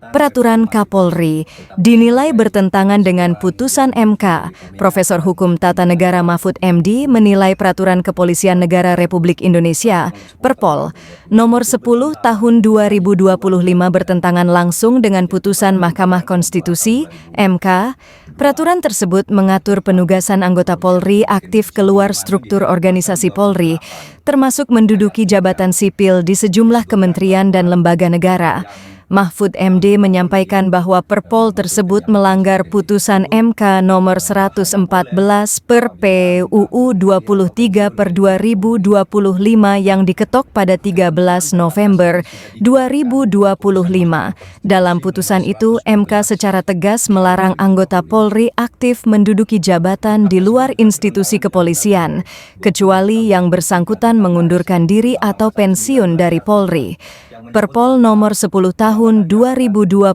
Peraturan Kapolri dinilai bertentangan dengan putusan MK. Profesor Hukum Tata Negara Mahfud MD menilai Peraturan Kepolisian Negara Republik Indonesia Perpol nomor 10 tahun 2025 bertentangan langsung dengan putusan Mahkamah Konstitusi MK. Peraturan tersebut mengatur penugasan anggota Polri aktif keluar struktur organisasi Polri, termasuk menduduki jabatan sipil di sejumlah kementerian dan lembaga negara. Mahfud MD menyampaikan bahwa Perpol tersebut melanggar putusan MK nomor 114 per PUU 23 per 2025 yang diketok pada 13 November 2025. Dalam putusan itu, MK secara tegas melarang anggota Polri aktif menduduki jabatan di luar institusi kepolisian, kecuali yang bersangkutan mengundurkan diri atau pensiun dari Polri. Perpol nomor 10 tahun 2025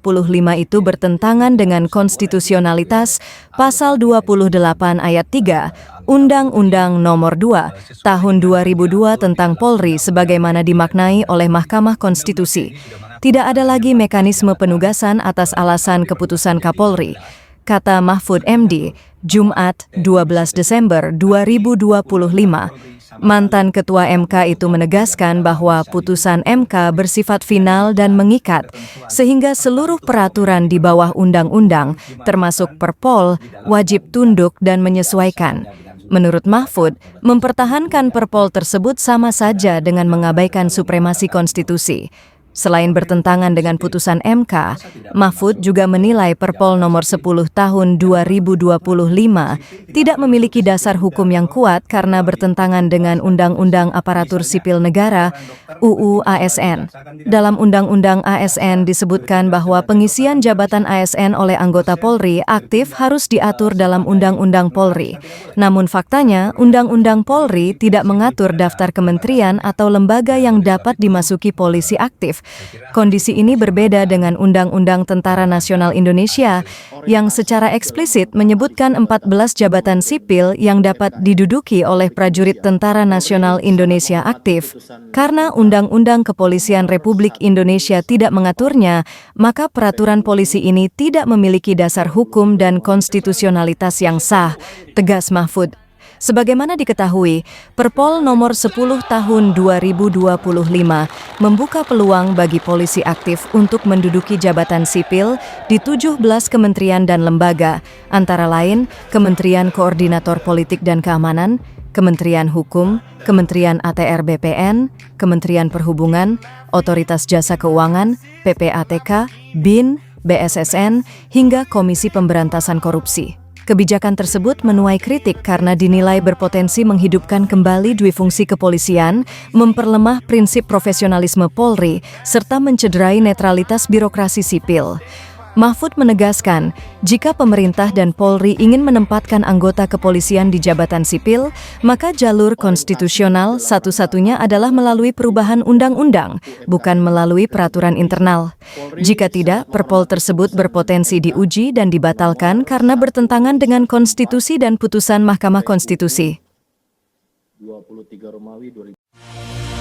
itu bertentangan dengan konstitusionalitas pasal 28 ayat 3 Undang-Undang nomor 2 tahun 2002 tentang Polri sebagaimana dimaknai oleh Mahkamah Konstitusi. Tidak ada lagi mekanisme penugasan atas alasan keputusan Kapolri, kata Mahfud MD, Jumat 12 Desember 2025. Mantan Ketua MK itu menegaskan bahwa putusan MK bersifat final dan mengikat, sehingga seluruh peraturan di bawah undang-undang, termasuk Perpol, wajib tunduk dan menyesuaikan. Menurut Mahfud, mempertahankan Perpol tersebut sama saja dengan mengabaikan supremasi konstitusi. Selain bertentangan dengan putusan MK, Mahfud juga menilai Perpol nomor 10 tahun 2025 tidak memiliki dasar hukum yang kuat karena bertentangan dengan Undang-Undang Aparatur Sipil Negara (UU ASN). Dalam Undang-Undang ASN disebutkan bahwa pengisian jabatan ASN oleh anggota Polri aktif harus diatur dalam Undang-Undang Polri. Namun faktanya, Undang-Undang Polri tidak mengatur daftar kementerian atau lembaga yang dapat dimasuki polisi aktif. Kondisi ini berbeda dengan Undang-Undang Tentara Nasional Indonesia yang secara eksplisit menyebutkan 14 jabatan sipil yang dapat diduduki oleh prajurit Tentara Nasional Indonesia aktif. Karena Undang-Undang Kepolisian Republik Indonesia tidak mengaturnya, maka peraturan polisi ini tidak memiliki dasar hukum dan konstitusionalitas yang sah, tegas Mahfud. Sebagaimana diketahui, Perpol nomor 10 tahun 2025 membuka peluang bagi polisi aktif untuk menduduki jabatan sipil di 17 kementerian dan lembaga, antara lain Kementerian Koordinator Politik dan Keamanan, Kementerian Hukum, Kementerian ATR BPN, Kementerian Perhubungan, Otoritas Jasa Keuangan, PPATK, BIN, BSSN, hingga Komisi Pemberantasan Korupsi. Kebijakan tersebut menuai kritik karena dinilai berpotensi menghidupkan kembali duifungsi kepolisian, memperlemah prinsip profesionalisme Polri, serta mencederai netralitas birokrasi sipil. Mahfud menegaskan, jika pemerintah dan Polri ingin menempatkan anggota kepolisian di jabatan sipil, maka jalur konstitusional satu-satunya adalah melalui perubahan undang-undang, bukan melalui peraturan internal. Jika tidak, Perpol tersebut berpotensi diuji dan dibatalkan karena bertentangan dengan konstitusi dan putusan Mahkamah Konstitusi. 23 Romawi 2000